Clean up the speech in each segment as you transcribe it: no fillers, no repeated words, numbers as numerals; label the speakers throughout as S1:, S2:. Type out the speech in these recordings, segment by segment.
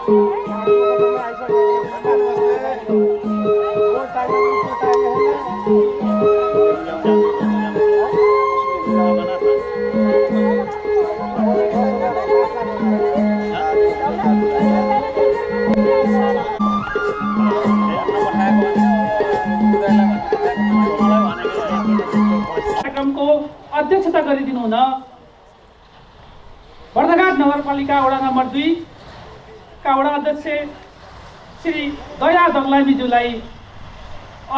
S1: कार्यक्रमको अध्यक्षता गरिदिनु हुन बर्दघाट नगरपालिका वडा नम्बर 2 का वडा अध्यक्ष श्री दया दग्लामीज्यूलाई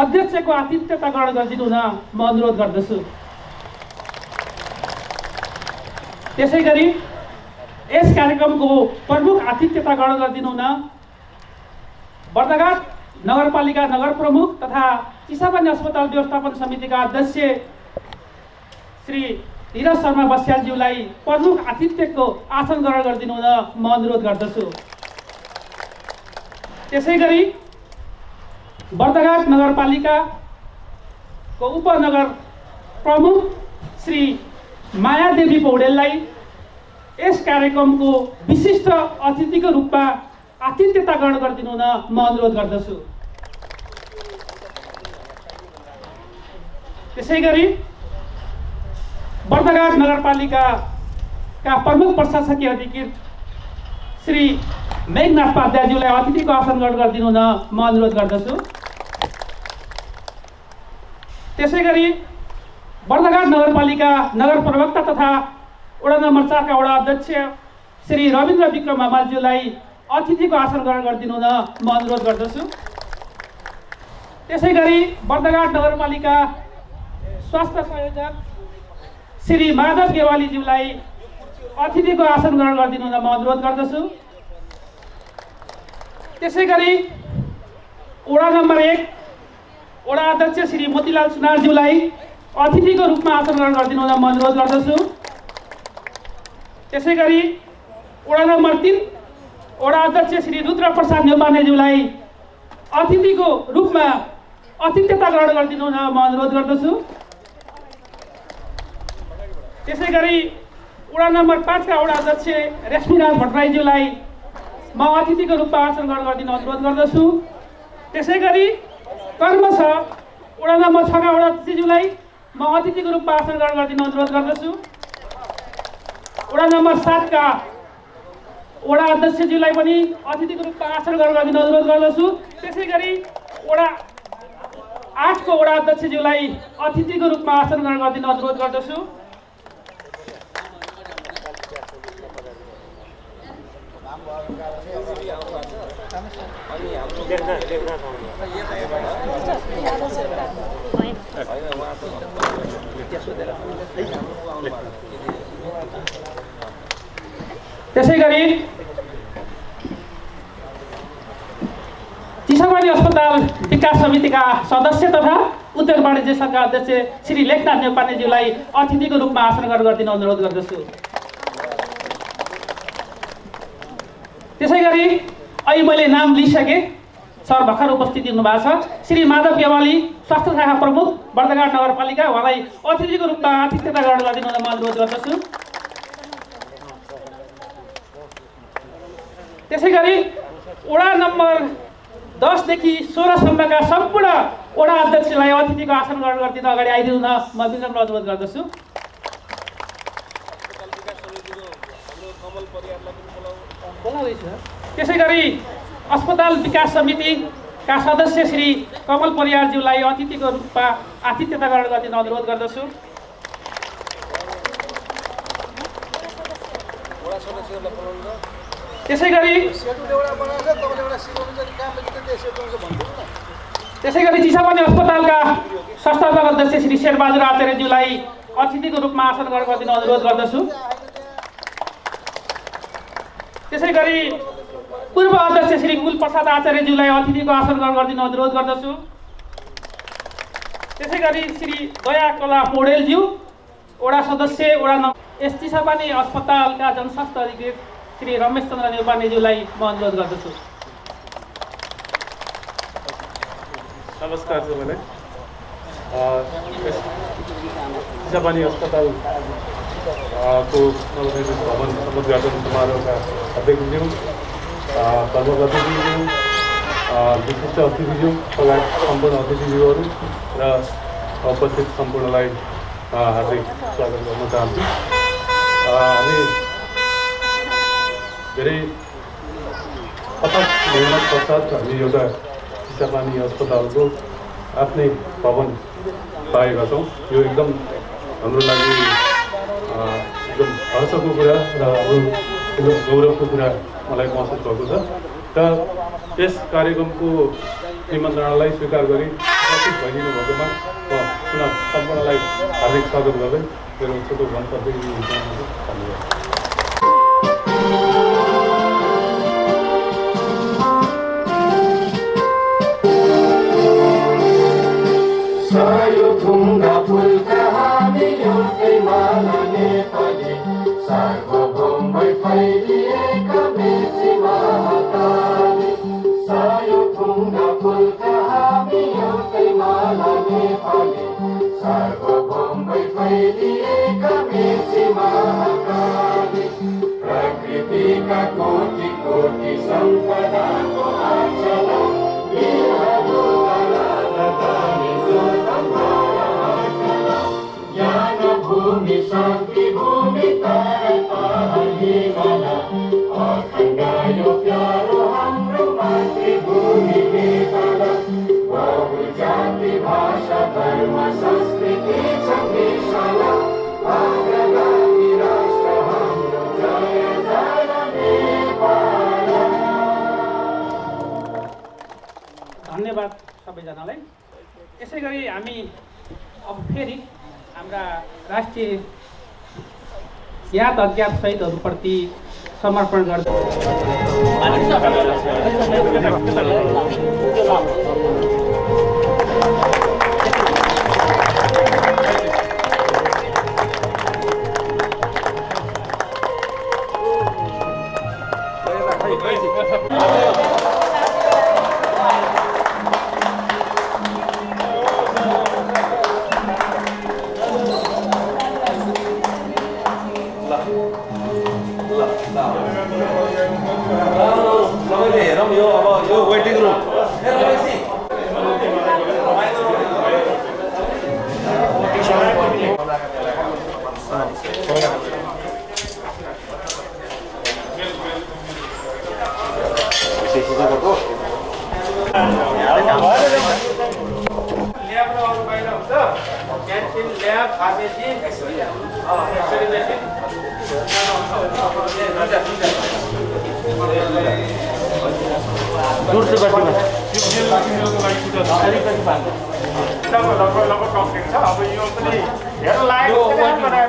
S1: अध्यक्षको आतिथ्यता ग्रहण गरिदिनु हुन म अनुरोध गर्दछु। त्यसैगरी यस कार्यक्रमको प्रमुख आतिथ्यता ग्रहण गरिदिनु हुन बर्दघाट नगरपालिका नगर प्रमुख तथा चिसापानी अस्पताल व्यवस्थापन समितिका अध्यक्ष श्री धीरज शर्मा बस्यालज्यूलाई प्रमुख आतिथ्यको आसन ग्रहण गरिदिनु हुन म अनुरोध गर्दछु। त्यसैगरी बर्दघाट नगरपालिकाको उपनगर प्रमुख श्री मायादेवी पौडेललाई यस कार्यक्रमको विशिष्ट अतिथिको रूपमा आतिथ्यता ग्रहण गरिदिनु हुन म अनुरोध गर्दछु। त्यसैगरी बर्दघाट नगरपालिकाका प्रमुख प्रशासकीय अधिकृत श्री मेघनाथ पाध्यायज्यूलाई अतिथिको आसन ग्रहण गरिदिनु हुन म अनुरोध गर्दछु। त्यसैगरी बर्दघाट नगरपालिका नगर प्रवक्ता तथा वडा नम्बर 4 का वडा अध्यक्ष श्री रविन्द्र विक्रम हमालज्यूलाई अतिथिको आसन ग्रहण गरिदिनु हुन म अनुरोध गर्दछु। त्यसैगरी बर्दघाट नगरपालिका स्वास्थ्य संयोजक श्री माधव गेवालीज्यूलाई अतिथिको आसन ग्रहण गरिदिनु हुन म अनुरोध गर्दछु। त्यसैगरी वडा नम्बर 1 वडा अध्यक्ष श्री मोतीलाल सुनारज्यूलाई अतिथिको रूपमा आसन ग्रहण गरिदिनु हुन म अनुरोध गर्दछु। त्यसैगरी वडा नम्बर 3 वडा अध्यक्ष श्री रुद्र प्रसाद नेपानेज्यूलाई अतिथिको रूपमा आतिथ्यता ग्रहण गरिदिनु हुन म अनुरोध गर्दछु। त्यसैगरी वडा नम्बर 5 का वडा अध्यक्ष रेश्मीराज भट्टराईज्यूलाई म अतिथिको रूपमा आसन ग्रहण गरिदिन अनुरोध गर्दछु। त्यसैगरी कर्मशः वडा नम्बर 6 का वडा अध्यक्षज्यूलाई म अतिथिको रूपमा आसन ग्रहण गरिदिन अनुरोध गर्दछु। वडा नम्बर 7 का वडा अध्यक्षज्यूलाई पनि अतिथिको रूपमा आसन ग्रहण गरिदिन अनुरोध गर्दछु। त्यसैगरी वडा 8 को वडा अध्यक्षज्यूलाई अतिथिको रूपमा आसन ग्रहण गरिदिन अनुरोध गर्दछु। त्यसैगरी चिसापानी अस्पताल विकास समितिका सदस्य तथा उद्योग वाणिज्य संघका अध्यक्ष श्री लेखनाथ नेपानेज्यूलाई अतिथिको रूपमा आसन ग्रहण गरिदिन अनुरोध गर्दछु। त्यसैगरी अहिले मैले नाम लिइसकेँ, सर भर्खर उपस्थित हुनुभएको छ श्री माधव गेवाली स्वास्थ्य शाखा प्रमुख बर्दघाट नगरपालिका, उहाँलाई अतिथिको रूपमा आतिथ्यता ग्रहण गरिदिनु हुन म अनुरोध गर्दछु। त्यसैगरी वडा नम्बर 10 देखि 16 सम्मका सम्पूर्ण वडा अध्यक्षलाई अतिथिको आसन ग्रहण गरिदिन अगाडि आइदिनु हुन म विनम्र अनुरोध गर्दछु। त्यसैगरी अस्पताल विकास समितिका सदस्य श्री कमल परियारज्यूलाई अतिथिको रूपमा आतिथ्यता ग्रहण गरिदिन अनुरोध गर्दछु। त्यसैगरी चिसापानी अस्पतालका संस्थापक अध्यक्ष श्री शेरबहादुर आचार्यज्यूलाई अतिथिको रूपमा आसन ग्रहण गरिदिन अनुरोध गर्दछु। त्यसैगरी पूर्व अध्यक्ष श्री कुलप्रसाद आचार्यज्यूलाई अतिथिको आसन ग्रहण गरिदिन अनुरोध गर्दछु। त्यसैगरी श्री दया कला पौडेलज्यू वडा सदस्य वडा नम्बर चिसापानी अस्पतालका जनस्वास्थ्य अधिकृत श्री रमेश चन्द्र नेपानेज्यूलाई म अनुरोध गर्दछु।
S2: नमस्कार सबैलाई। चिसापानी अस्पतालको नवनिर्मित भवन समुद्घाटन समारोहका अध्यक्षज्यू प्रमुख अतिथिज्यू, विशिष्ट अतिथिज्यू लगायत सम्पूर्ण अतिथिज्यूहरू र उपस्थित सम्पूर्णलाई हार्दिक स्वागत गर्न चाहन्छु। हामी धेरै अथक मेहनत पश्चात हामी एउटा चिसापानी अस्पतालको आफ्नै भवन पाएका छौँ। यो एकदम हाम्रो लागि एकदम हर्षको कुरा र एकदम गौरवको कुरा मलाई महसुस भएको छ र यस कार्यक्रमको निमन्त्रणालाई स्वीकार गरी उपस्थित भइदिनु भएकोमा म पुनः सम्पूर्णलाई हार्दिक स्वागत गर्दै मेरो छोटो वक्तव्य धन्यवाद।
S3: सायो ढुङ्गा फुलका हामी एउटै माला नेपाली सार्वभौमै फैलिएका मेची महाकाली। सायो ढुङ्गा फुलका हामी एउटै माला नेपाली सार्वभौमै फैलिएका मेची महाकाली। प्रकृतिका कोटि कोटि सम्पदाको आचला भूमि शान्ति भूमि तारै पहाडी माला अखण्ड यो प्यारो हाम्रो मातृभूमि नेपाल। बहुजाति भाषा धर्म संस्कृति छ विशाला अग्रगामी राष्ट्र हाम्रो जय जय नेपाल।
S1: धन्यवाद सबैजनालाई। यसै गरी हामी अब फेरि हाम्रा राष्ट्रिय ज्ञात अज्ञात शहीदहरूप्रति समर्पण गर्दै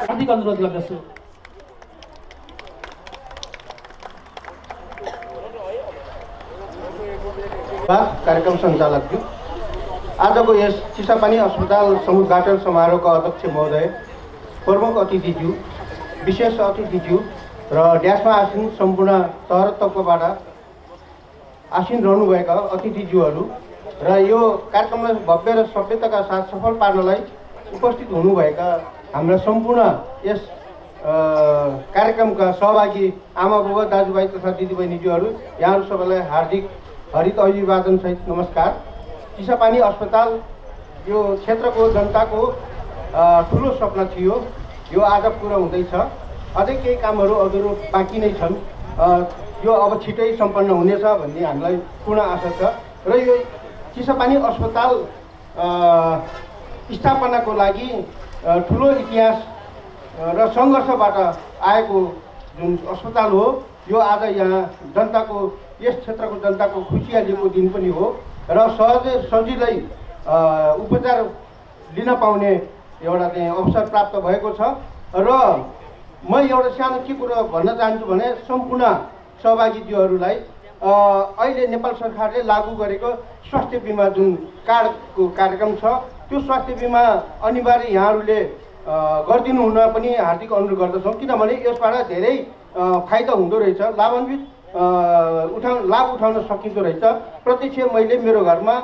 S1: हार्दिक अनुरोध गर्दछु।
S4: कार्यक्रम सञ्चालकज्यू, आजको यस चिसापानी अस्पताल समुद्घाटन समारोहका अध्यक्ष महोदय, प्रमुख अतिथिज्यू, विशेष अतिथिज्यू र ड्यासमा आसीन सम्पूर्ण तह तर्फबाट आसीन रहनुभएका अतिथिज्यूहरू र यो कार्यक्रमलाई भव्य र सभ्यताका साथ सफल पार्नलाई उपस्थित हुनुभएका हाम्रा सम्पूर्ण यस कार्यक्रमका सहभागी आमा बुबा दाजुभाइ तथा दिदीबहिनीज्यूहरू, यहाँहरू सबैलाई हार्दिक हरित अभिवादनसहित नमस्कार। चिसापानी अस्पताल यो क्षेत्रको जनताको ठुलो सपना थियो, यो आज पुरा हुँदैछ। अझै केही कामहरू अधुरो बाँकी नै छन्, यो अब छिटै सम्पन्न हुनेछ भन्ने हामीलाई पूर्ण आशा छ। र यो चिसापानी अस्पताल स्थापनाको लागि ठुलो इतिहास र सङ्घर्षबाट आएको जुन अस्पताल हो, यो आज यहाँ जनताको, यस क्षेत्रको जनताको खुसियालीको दिन पनि हो र सजिलै उपचार लिन पाउने एउटा चाहिँ अवसर प्राप्त भएको छ। र म एउटा सानो के कुरा भन्न चाहन्छु भने सम्पूर्ण सहभागीज्यूहरूलाई अहिले नेपाल सरकारले लागू गरेको स्वास्थ्य बिमा जुन कार्डको कार्यक्रम छ, त्यो स्वास्थ्य बिमा अनिवार्य यहाँहरूले गरिदिनु हुन पनि हार्दिक अनुरोध गर्दछौँ। किनभने यसबाट धेरै फाइदा हुँदो रहेछ, लाभ उठाउन सकिँदो रहेछ। प्रत्यक्ष मैले मेरो घरमा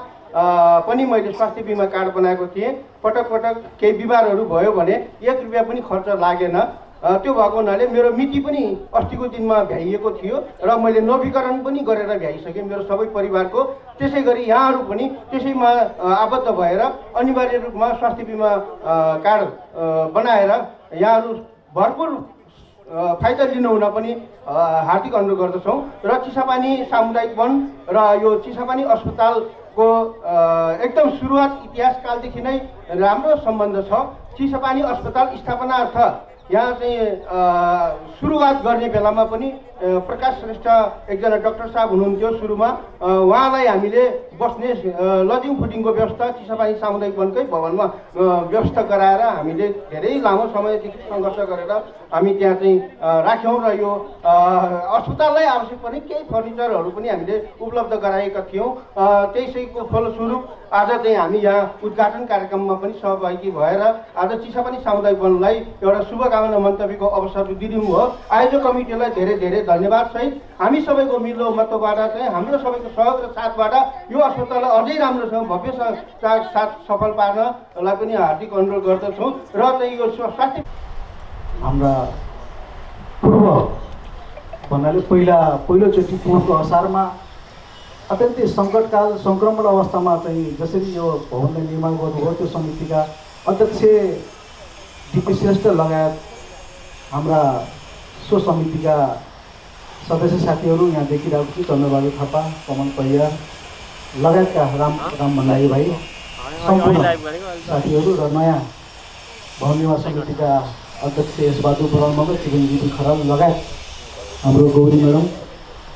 S4: पनि मैले स्वास्थ्य बिमा कार्ड बनाएको थिएँ। पटक पटक केही बिमारहरू भयो भने 1 रुपियाँ पनि खर्च लागेन। त्यो भएको हुनाले मेरो मिति पनि अस्तिको दिनमा भ्याइएको थियो र मैले नवीकरण पनि गरेर भ्याइसकेँ मेरो सबै परिवारको। त्यसै गरी यहाँहरू पनि त्यसैमा आबद्ध भएर अनिवार्य रूपमा स्वास्थ्य बिमा कार्ड बनाएर यहाँहरू भरपुर फाइदा लिनुहुन पनि हार्दिक अनुरोध गर्दछौँ। र चिसापानी सामुदायिक वन र यो चिसापानी अस्पतालको एकदम सुरुवात इतिहासकालदेखि नै राम्रो सम्बन्ध छ। चिसापानी अस्पताल स्थापनार्थ यहाँ चाहिँ सुरुवात गर्ने बेलामा पनि प्रकाश श्रेष्ठ एकजना डाक्टर साहब हुनुहुन्थ्यो सुरुमा। उहाँलाई हामीले बस्ने लजिङ फुडिङको व्यवस्था चिसापानी सामुदायिक वनकै भवनमा व्यवस्था गराएर हामीले धेरै लामो समयदेखि सङ्घर्ष गरेर हामी त्यहाँ चाहिँ राख्यौँ र यो अस्पताललाई आवश्यक पर्ने केही फर्निचरहरू पनि हामीले उपलब्ध गराएका थियौँ। त्यसैको फलस्वरूप आज चाहिँ हामी यहाँ उद्घाटन कार्यक्रममा पनि सहभागी भएर आज चिसापानी सामुदायिक वनलाई एउटा शुभकामना मन्तव्यको अवसर दिनुभयो। आयोजक कमिटीलाई धेरै धेरै धन्यवाद सहित हामी सबैको मिलो मतबाट चाहिँ हाम्रो सबैको सहयोग र साथबाट यो अस्पताललाई अझै राम्रोसँग भव्य साथ सफल पार्नलाई पनि हार्दिक अनुरोध गर्दछौँ। र चाहिँ यो स्वास्थ्य
S5: हाम्रा पूर्व भन्नाले पहिलोचोटि पोहोरको असारमा अत्यन्तै सङ्कटकाल सङ्क्रमण अवस्थामा चाहिँ जसरी यो भवनलाई निर्माण गर्नुभयो त्यो समितिका अध्यक्ष डिपी श्रेष्ठ लगायत हाम्रा सो समितिका सदस्य साथीहरू यहाँ देखिरहेको छु, चन्द्रबहादुर थापा, कमल परियार लगायतका राम भण्डारी भाइ सम्पूर्ण साथीहरू र नयाँ भवन निर्माण समितिका अध्यक्ष यसबहादुर बराल मगर, चिरञ्जीवी खराल लगायत हाम्रो गौरी म्याडम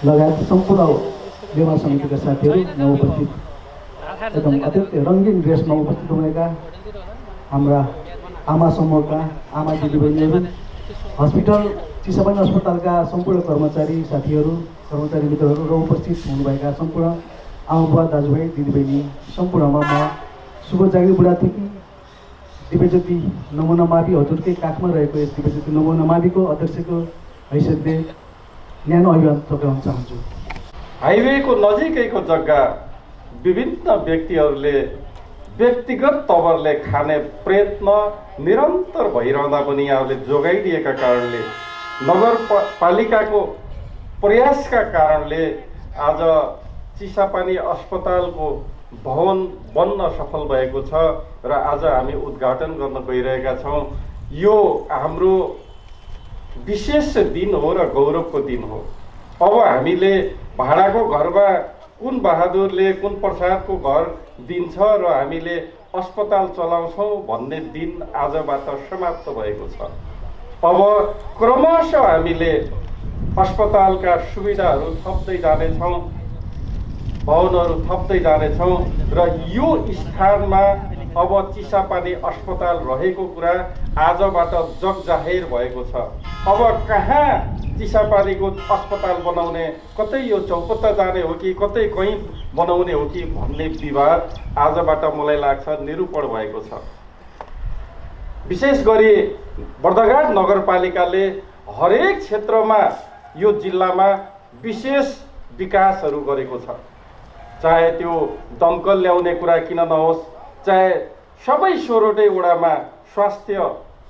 S5: लगायत सम्पूर्ण निर्माण समितिका साथीहरू यहाँ उपस्थित एकदम अत्यन्तै रङ्गीन ड्रेसमा उपस्थित हुनेका हाम्रा आमा समूहका आमा दिदीबहिनीहरू, हस्पिटल चिसापानी अस्पतालका सम्पूर्ण कर्मचारी साथीहरू, कर्मचारी मित्रहरू र उपस्थित हुनुभएका सम्पूर्ण आमाबुवा दाजुभाइ दिदीबहिनी सम्पूर्णमा म शुभ जागिर बुढाथोकी दिव्यज्योति नमुना मावि हजुरकै काखमा रहेको यस दिव्यज्योति नमुना माविको अध्यक्षको हैसियतले न्यानो अभिवादन टक्राउन चाहन्छु।
S6: हाइवेको नजिकैको जग्गा विभिन्न व्यक्तिहरूले व्यक्तिगत तवरले खाने प्रयत्न निरन्तर भइरहँदा पनि यहाँहरूले जोगाइदिएका कारणले नगरपालिकाको प्रयासका कारणले आज चिसापानी अस्पतालको भवन बन्न सफल भएको छ र आज हामी उद्घाटन गर्न गइरहेका छौँ। यो हाम्रो विशेष दिन हो र गौरवको दिन हो। अब हामीले भाडाको घरमा कुन बहादुरले कुन प्रसादको घर दिन्छ र हामीले अस्पताल चलाउँछौँ भन्ने दिन आजबाट समाप्त भएको छ। अब क्रमशः हामीले अस्पतालका सुविधाहरू थप्दै जानेछौँ, भवनहरू थप्दै जानेछौँ र यो स्थानमा अब चिसापानी अस्पताल रहेको कुरा आजबाट जगजाहेर भएको छ। अब कहाँ चिसापानीको अस्पताल बनाउने, कतै यो चौपत्ता जाने हो कि कतै कहीँ बनाउने हो कि भन्ने विवाद आजबाट मलाई लाग्छ निरूपण भएको छ। विशेष गरी बर्दघाट नगरपालिकाले हरेक क्षेत्रमा यो जिल्लामा विशेष विकासहरू गरेको छ। चाहे त्यो दमकल ल्याउने कुरा किन नहोस्, चाहे सबै 16वटै वडामा स्वास्थ्य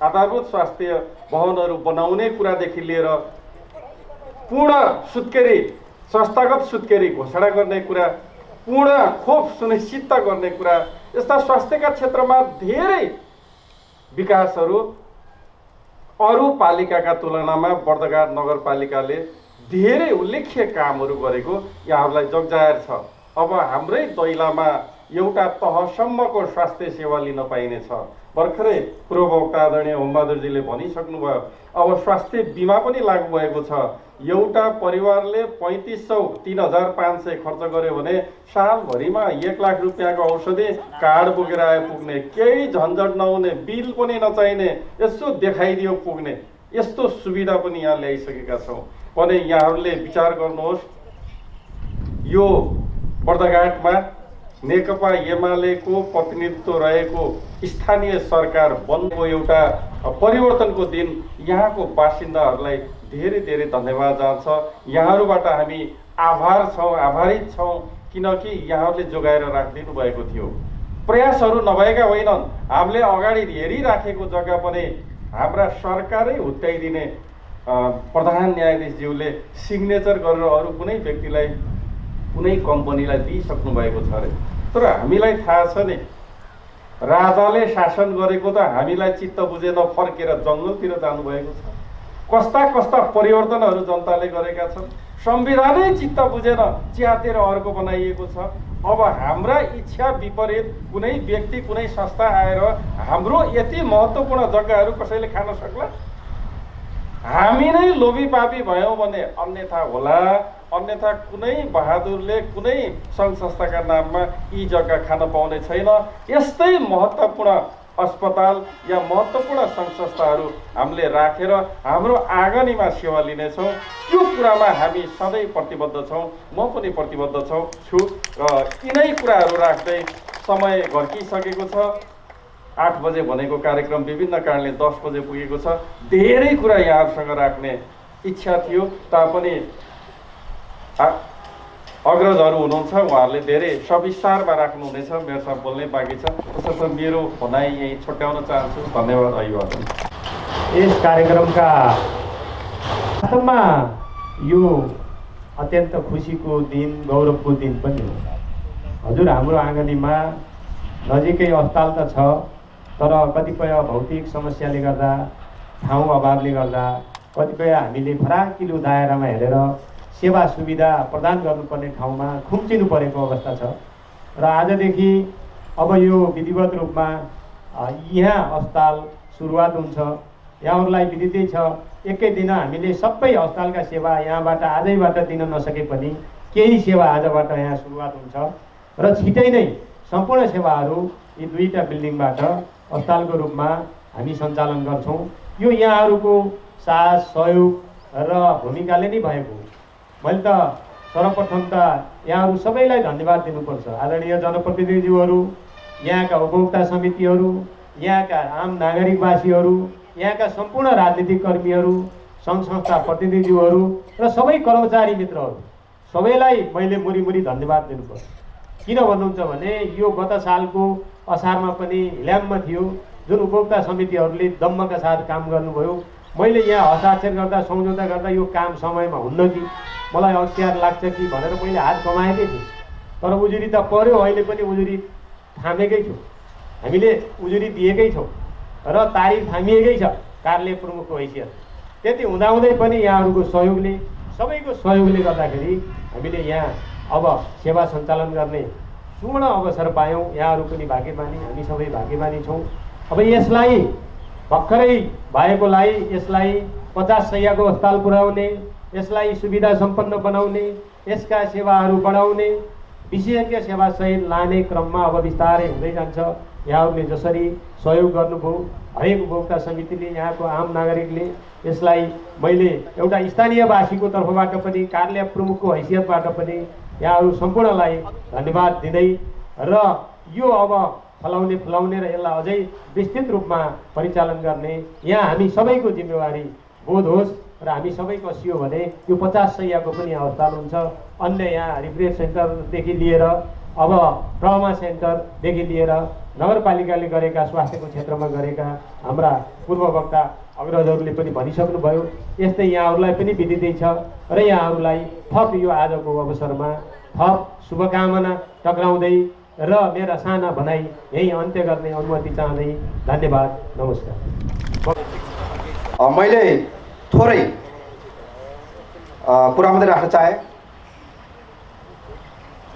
S6: आधारभूत स्वास्थ्य भवनहरू बनाउने कुरादेखि लिएर पूर्ण सुत्केरी संस्थागत सुत्केरी घोषणा गर्ने कुरा, पूर्ण खोप सुनिश्चित गर्ने कुरा, यस्ता स्वास्थ्यका क्षेत्रमा धेरै विकासहरू अरू पालिकाका तुलनामा बर्दघाट नगरपालिकाले धेरै उल्लेख्य कामहरू गरेको यहाँहरूलाई जगजाहेर छ। अब हाम्रै दैलामा एउटा तहसम्मको स्वास्थ्य सेवा लिन पाइनेछ। भर्खरै पूर्व वक्ता आदरणीय होमबहादुरजीले भनिसक्नुभयो, अब स्वास्थ्य बिमा पनि लागू भएको छ। एउटा परिवारले 3500 3500 खर्च गर्यो भने सालभरिमा 1 लाख रुपियाँको औषधि कार्ड बोकेर आइपुग्ने, केही झन्झट नहुने, बिल पनि नचाहिने, यसो देखाइदियो पुग्ने, यस्तो सुविधा पनि यहाँ ल्याइसकेका छौँ। भने यहाँहरूले विचार गर्नुहोस्, यो बर्दघाटमा नेकपा एमालेको प्रतिनिधित्व रहेको स्थानीय सरकार बन्नको एउटा परिवर्तनको दिन यहाँको बासिन्दाहरूलाई धेरै धेरै धन्यवाद जान्छ। यहाँहरूबाट हामी आभारित छौँ किनकि यहाँहरूले जोगाएर राखिदिनु भएको थियो। प्रयासहरू नभएका होइनन्, हामीले अगाडि हेरिराखेको जग्गा पनि हाम्रा सरकारै हुत्याइदिने प्रधान न्यायाधीशज्यूले सिग्नेचर गरेर अरू कुनै व्यक्तिलाई कुनै कम्पनीलाई दिइसक्नु भएको छ अरे। तर हामीलाई थाहा छ नि, राजाले शासन गरेको त हामीलाई चित्त बुझेन, फर्केर जङ्गलतिर जानुभएको छ। कस्ता कस्ता परिवर्तनहरू जनताले गरेका छन्। संविधानै चित्त बुझेन, च्यातेर अर्को बनाइएको छ। अब हाम्रा इच्छा विपरीत कुनै व्यक्ति कुनै संस्था आएर हाम्रो यति महत्त्वपूर्ण जग्गाहरू कसैले खान सक्ला? हामी नै लोभी पापी भयौँ भने अन्यथा होला। अन्यथा कुनै बहादुरले कुनै सङ्घ संस्थाका नाममा यी जग्गा खान पाउने छैन। यस्तै महत्त्वपूर्ण अस्पताल या महत्त्वपूर्ण सङ्घ संस्थाहरू हामीले राखेर हाम्रो आँगनीमा सेवा लिनेछौँ। त्यो कुरामा हामी सधैँ प्रतिबद्ध छौँ। म पनि प्रतिबद्ध छु र यिनै कुराहरू राख्दै समय घर्किसकेको छ। 8 बजे भनेको कार्यक्रम विभिन्न कारणले 10 बजे पुगेको छ। धेरै कुरा यहाँहरूसँग राख्ने इच्छा थियो तापनि अग्रजहरू हुनुहुन्छ, उहाँहरूले धेरै सविस्तारमा राख्नुहुनेछ। मेरोसँग बोल्नै बाँकी छ। त्यसर्थ मेरो भनाइ यहीँ छुट्याउन चाहन्छु। धन्यवाद। अभिवादन।
S7: यस कार्यक्रमका वास्तवमा यो अत्यन्त खुसीको दिन, गौरवको दिन पनि हो। हजुर हाम्रो आँगनीमा नजिकै अस्पताल त छ, तर कतिपय भौतिक समस्याले गर्दा, ठाउँ अभावले गर्दा कतिपय हामीले फराकिलो दायरामा हेरेर सेवा सुविधा प्रदान गर्नुपर्ने ठाउँमा खुम्चिनु परेको अवस्था छ। र आजदेखि अब यो विधिवत रूपमा यहाँ अस्पताल सुरुवात हुन्छ। यहाँहरूलाई विदितै छ, एकै दिन हामीले सबै अस्पतालका सेवा यहाँबाट आजैबाट दिन नसके पनि केही सेवा आजबाट यहाँ सुरुवात हुन्छ र छिटै नै सम्पूर्ण सेवाहरू यी दुईटा बिल्डिङबाट अस्पतालको रूपमा हामी सञ्चालन गर्छौँ। यो यहाँहरूको साथ सहयोग र भूमिकाले नै भएको हो। मैले त सर्वप्रथम त यहाँहरू सबैलाई धन्यवाद दिनुपर्छ। आदरणीय जनप्रतिनिधिज्यूहरू, यहाँका उपभोक्ता समितिहरू, यहाँका आम नागरिकवासीहरू, यहाँका सम्पूर्ण राजनीतिक कर्मीहरू, सङ्घ संस्था प्रतिनिधिज्यूहरू र सबै कर्मचारी मित्रहरू, सबैलाई मैले मुरी धन्यवाद दिनुपर्छ। किन भन्नुहुन्छ भने यो गत सालको असारमा पनि हिल्याममा थियो, जुन उपभोक्ता समितिहरूले दम्मका साथ काम गर्नुभयो। मैले यहाँ हस्ताक्षर गर्दा सम्झौता गर्दा यो काम समयमा हुन्न कि मलाई अख्तियार लाग्छ कि भनेर मैले हात कमाएकै थिएँ। तर उजुरी त पर्यो, अहिले पनि उजुरी थामेकै छौँ, हामीले उजुरी दिएकै छौँ र तारिख थामिएकै छ कार्यालय प्रमुखको हैसियत। त्यति हुँदाहुँदै पनि यहाँहरूको सहयोगले, सबैको सहयोगले गर्दाखेरि हामीले यहाँ अब सेवा सञ्चालन गर्ने सुवर्ण अवसर पायौँ। यहाँहरू पनि भाग्यमानी, हामी सबै भाग्यमानी छौँ। अब यसलाई भर्खरै भएकोलाई यसलाई 50 शय्याको अस्पताल पुर्याउने, यसलाई सुविधा सम्पन्न बनाउने, यसका सेवाहरू बढाउने, विशेषज्ञ सेवा सहित लाने क्रममा अब बिस्तारै हुँदै जान्छ। यहाँहरूले जसरी सहयोग गर्नुभयो, हरेक उपभोक्ता समितिले, यहाँको आम नागरिकले, यसलाई मैले एउटा स्थानीयवासीको तर्फबाट पनि, कार्यालय प्रमुखको हैसियतबाट पनि यहाँहरू सम्पूर्णलाई धन्यवाद दिँदै र यो अब फलाउने र यसलाई अझै विस्तृत रूपमा परिचालन गर्ने यहाँ हामी सबैको जिम्मेवारी बोध होस् र हामी सबै कसियो भने यो 50 शय्याको पनि अस्पताल हुन्छ। अन्य यहाँ रिफ्रेस सेन्टरदेखि लिएर अब ट्रमा सेन्टरदेखि लिएर नगरपालिकाले गरेका स्वास्थ्यको क्षेत्रमा गरेका हाम्रा पूर्व वक्ता अग्रजहरूले पनि भनिसक्नुभयो। यस्तै यहाँहरूलाई पनि विदितै छ र यहाँहरूलाई थप यो आजको अवसरमा थप शुभकामना टक्राउँदै र मेरा साना भनाइ यही अन्त्य गर्ने अनुमति चाहँदै धन्यवाद, नमस्कार।
S8: मैले थोरै कुरा मात्रै राख्न चाहे।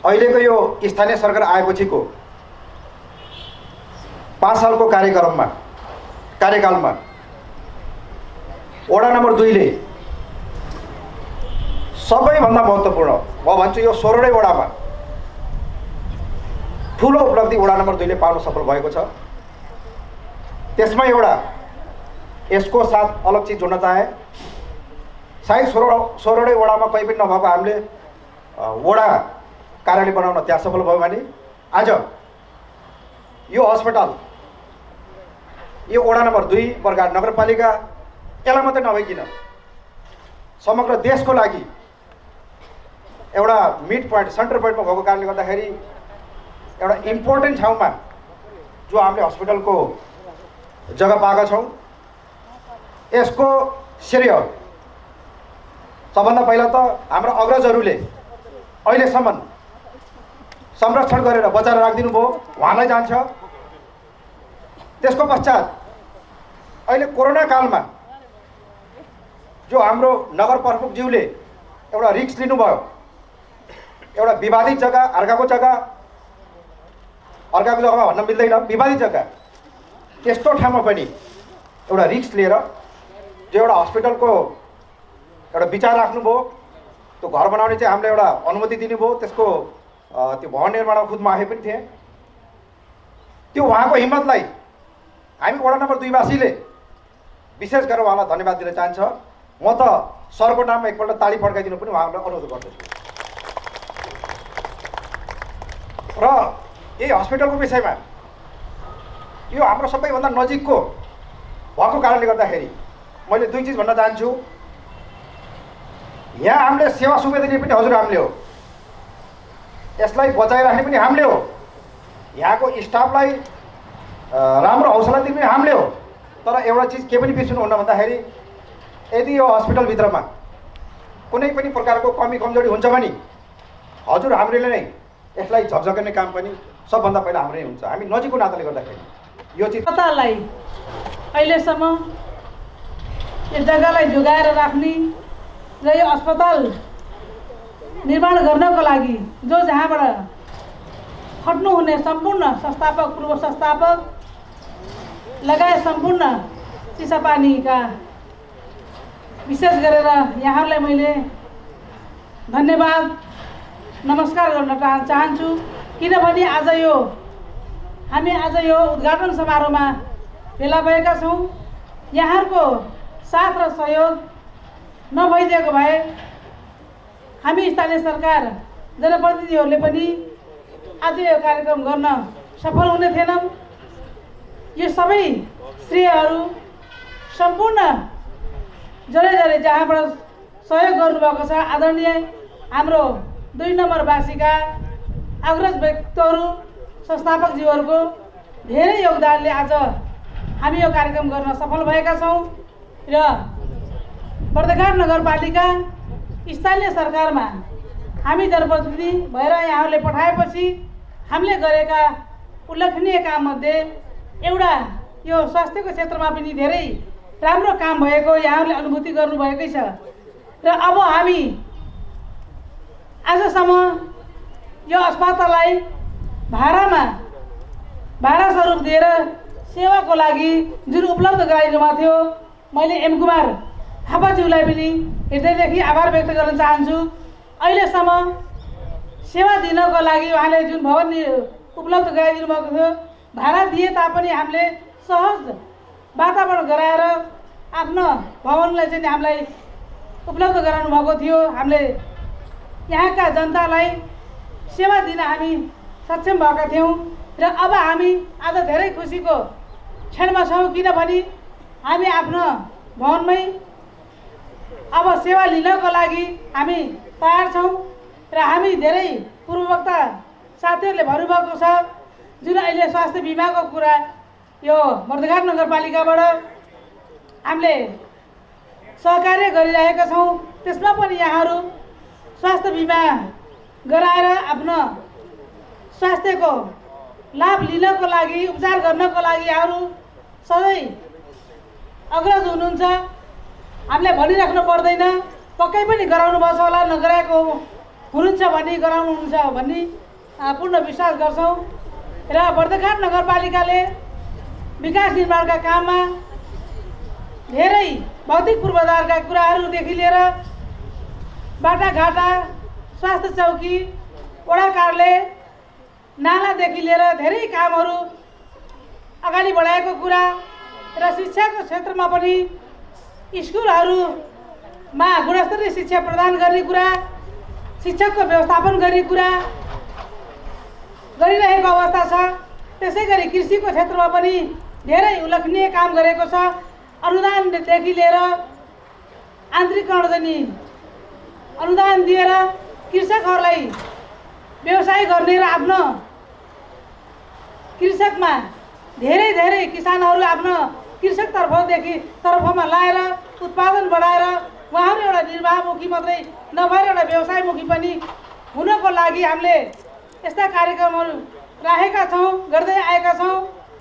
S8: अहिलेको यो स्थानीय सरकार आएपछिको 5 सालको कार्यकालमा वडा नम्बर 2 ले सबैभन्दा महत्त्वपूर्ण, म भन्छु यो 16 वडामा ठुलो उपलब्धि वडा नम्बर 2 ले पाउन सफल भएको छ। त्यसमा एउटा यसको साथ अलग चिज जोड्न चाहे। सायद 16 वडामा कहीँ पनि नभएको हामीले वडा कार्यालय बनाउन त्यहाँ सफल भयो भने आज यो अस्पताल, यो वडा नम्बर 2 बरगाड नगरपालिका, यसलाई मात्रै नभइकन समग्र देशको लागि एउटा मिड पोइन्ट, सेन्टर पोइन्टमा भएको कारणले गर्दाखेरि एउटा इम्पोर्टेन्ट ठाउँमा जो हामीले हस्पिटलको जग्गा पाएका छौँ यसको श्रेय सबभन्दा पहिला त हाम्रो अग्रजहरूले अहिलेसम्म संरक्षण गरेर बचाएर राखिदिनु भयो, उहाँलाई जान्छ। त्यसको पश्चात अहिले कोरोना कालमा जो हाम्रो नगर प्रमुखज्यूले एउटा रिस्क लिनुभयो, एउटा विवादित जग्गा, अर्काको जग्गामा भन्न मिल्दैन, विवादित जग्गा, त्यस्तो ठाउँमा पनि एउटा रिस्क लिएर जो एउटा हस्पिटलको एउटा विचार राख्नुभयो, त्यो घर बनाउने चाहिँ हामीले एउटा अनुमति दिनुभयो, त्यसको त्यो भवन निर्माणमा खुद म आए पनि थिएँ। त्यो उहाँको हिम्मतलाई हामी वडा नम्बर 2 वासीले विशेष गरेर उहाँलाई धन्यवाद दिन चाहन्छ। म त सरको नाममा एकपल्ट ताली पड्काइदिनु पनि उहाँलाई अनुरोध गर्दछु। र यही हस्पिटलको विषयमा यो हाम्रो सबैभन्दा नजिकको भएको कारणले गर्दाखेरि मैले 2 चिज भन्न चाहन्छु। यहाँ हामीले सेवा सुविधा दिने पनि हजुर हामीले हो, यसलाई बचाइराख्ने पनि हामीले हो, यहाँको स्टाफलाई राम्रो हौसला दिने पनि हामीले हो। तर एउटा चिज के पनि बिर्सनु हुन्न भन्दाखेरि यदि यो हस्पिटलभित्रमा कुनै पनि प्रकारको कमी कमजोरी हुन्छ भने हजुर हामीले नै यसलाई झकझकाउने काम पनि सबभन्दा पहिला हाम्रै हुन्छ। हामी नजिकको नाताले गर्दाखेरि यो चिज
S9: अस्पताललाई अहिलेसम्म यो जग्गालाई जोगाएर राख्ने र यो अस्पताल निर्माण गर्नको लागि जो जहाँबाट खट्नुहुने सम्पूर्ण संस्थापक, पूर्व संस्थापक लगायत सम्पूर्ण चिसापानीका विशेष गरेर यहाँहरूलाई मैले धन्यवाद नमस्कार गर्न चाहन्छु। किनभने हामी आज यो उद्घाटन समारोहमा भेला भएका छौँ। यहाँहरूको साथ र सहयोग नभइदिएको भए हामी स्थानीय सरकार जनप्रतिनिधिहरूले पनि आज यो कार्यक्रम गर्न सफल हुने थिएनौँ। यो सबै श्रेयहरू सम्पूर्ण जरे जहाँबाट सहयोग गर्नुभएको छ आदरणीय हाम्रो 2 नम्बरवासीका अग्रज व्यक्तिहरू, संस्थापकज्यूहरूको धेरै योगदानले आज हामी यो कार्यक्रम गर्न सफल भएका छौँ। र बर्दिघाट नगरपालिका स्थानीय सरकारमा हामी जनप्रतिनिधि भएर यहाँहरूले पठाएपछि हामीले गरेका उल्लेखनीय काममध्ये एउटा यो स्वास्थ्यको क्षेत्रमा पनि धेरै राम्रो काम भएको यहाँहरूले अनुभूति गर्नुभएकै छ। र अब हामी आजसम्म यो अस्पताललाई भाडा स्वरूप दिएर सेवाको लागि जुन उपलब्ध गराइदिनु भएको थियो, मैले एम कुमार थापाज्यूलाई पनि हृदयदेखि आभार व्यक्त गर्न चाहन्छु। अहिलेसम्म सेवा दिनको लागि उहाँले जुन भवन उपलब्ध गराइदिनु भएको थियो, भाडा दिए तापनि हामीले सहज वातावरण गराएर आफ्नो भवनलाई चाहिँ हामीलाई उपलब्ध गराउनु भएको थियो। हामीले यहाँका जनतालाई सेवा दिन हामी सक्षम भएका थियौँ। र अब हामी आज धेरै खुसीको क्षणमा छौँ, किनभने हामी आफ्नो भवनमै अब सेवा लिनको लागि हामी तयार छौँ। र हामी धेरै पूर्ववक्ता साथीहरूले भन्नुभएको छ जुन अहिले स्वास्थ्य बिमाको कुरा यो बर्दिघाट नगरपालिकाबाट हामीले सहकार्य गरिरहेका छौँ, त्यसमा पनि यहाँहरू स्वास्थ्य बिमा गराएर आफ्नो स्वास्थ्यको लाभ लिनको लागि, उपचार गर्नको लागि यहाँहरू सधैँ अग्रज हुनुहुन्छ। हामीले भनिराख्नु पर्दैन, पक्कै पनि गराउनु भएको छ होला, नगराएको हुनुहुन्छ भने गराउनुहुन्छ भन्ने पूर्ण विश्वास गर्छौँ। र बर्दिघाट नगरपालिकाले विकास निर्माणका काममा धेरै भौतिक पूर्वाधारका कुराहरूदेखि लिएर बाटाघाटा, स्वास्थ्य चौकी, वडा कार्यालय, नालादेखि लिएर धेरै कामहरू अगाडि बढाएको कुरा र शिक्षाको क्षेत्रमा पनि स्कुलहरूमा गुणस्तरीय शिक्षा प्रदान गर्ने कुरा, शिक्षकको व्यवस्थापन गर्ने कुरा गरिरहेको अवस्था छ। त्यसै गरी कृषिको क्षेत्रमा पनि धेरै उल्लेखनीय काम गरेको छ। अनुदानदेखि लिएर आन्तरिकरण चाहिँ अनुदान दिएर कृषकहरूलाई व्यवसाय गर्ने र आफ्नो कृषकमा धेरै किसानहरू आफ्नो कृषक तर्फमा लाएर उत्पादन बढाएर उहाँहरू एउटा निर्वाहमुखी मात्रै नभएर एउटा व्यवसायमुखी पनि हुनको लागि हामीले यस्ता कार्यक्रमहरू राखेका छौँ, गर्दै आएका छौँ।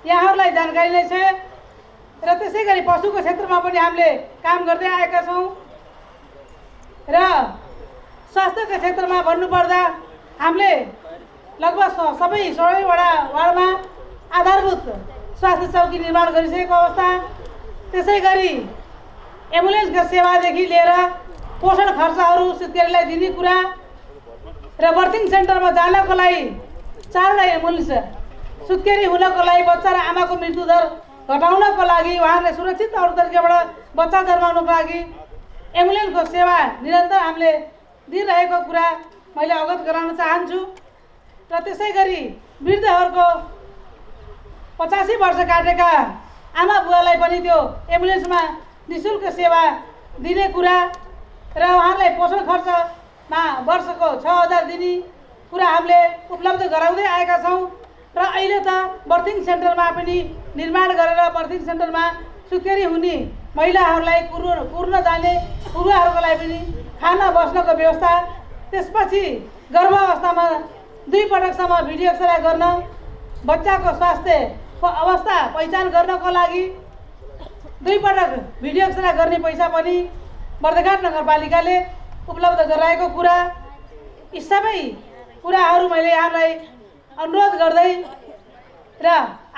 S9: यहाँहरूलाई जानकारी नै छ। र त्यसै गरी पशुको क्षेत्रमा पनि हामीले काम गर्दै आएका छौँ। र स्वास्थ्यको क्षेत्रमा भन्नुपर्दा हामीले लगभग सबै 16वटा वार्डमा आधारभूत स्वास्थ्य चौकी निर्माण गरिसकेको अवस्था। त्यसै गरी एम्बुलेन्सको सेवादेखि लिएर पोषण खर्चहरू सुत्केरीलाई दिने कुरा र बर्थिङ सेन्टरमा जानको लागि 4वटा एम्बुलेन्स, सुत्केरी हुनको लागि बच्चा र आमाको मृत्युदर घटाउनको लागि, उहाँहरूले सुरक्षित तरिकाबाट बच्चा जन्माउनको लागि एम्बुलेन्सको सेवा निरन्तर हामीले दिइरहेको कुरा मैले अवगत गराउन चाहन्छु। र त्यसै गरी वृद्धहरूको 85 वर्ष काटेका आमा बुवालाई पनि त्यो एम्बुलेन्समा निःशुल्क सेवा दिने कुरा र उहाँहरूलाई पोषण खर्चमा वर्षको 6000 दिने कुरा हामीले उपलब्ध गराउँदै आएका छौँ। र अहिले त बर्थिङ सेन्टरमा पनि निर्माण गरेर बर्थिङ सेन्टरमा सुत्केरी हुने महिलाहरूलाई कुर्न जाने बुढाहरूको लागि पनि खाना बस्नको व्यवस्था, त्यसपछि गर्भावस्थामा 2 पटकसम्म भिडियो एक्सरे गर्न, बच्चाको स्वास्थ्यको अवस्था पहिचान गर्नको लागि 2 पटक भिडियो एक्सरे गर्ने पैसा पनि बर्दिघाट नगरपालिकाले उपलब्ध गराएको कुरा, यी सबै कुराहरू मैले यहाँलाई अनुरोध गर्दै र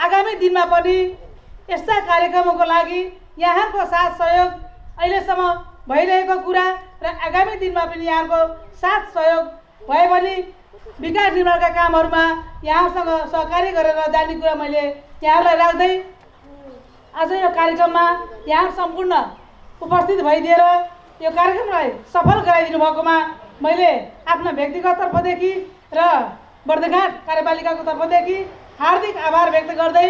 S9: आगामी दिनमा पनि यस्ता कार्यक्रमको लागि यहाँको साथ सहयोग अहिलेसम्म भइरहेको कुरा र आगामी दिनमा पनि यहाँको साथ सहयोग भए भने विकास निर्माणका कामहरूमा यहाँसँग सहकारी गरेर जाने कुरा मैले यहाँहरूलाई राख्दै आज यो कार्यक्रममा यहाँ सम्पूर्ण उपस्थित भइदिएर यो कार्यक्रमलाई सफल गराइदिनु भएकोमा मैले आफ्नो व्यक्तिगत तर्फदेखि र बर्दिघाट कार्यपालिकाको तर्फदेखि हार्दिक आभार व्यक्त गर्दै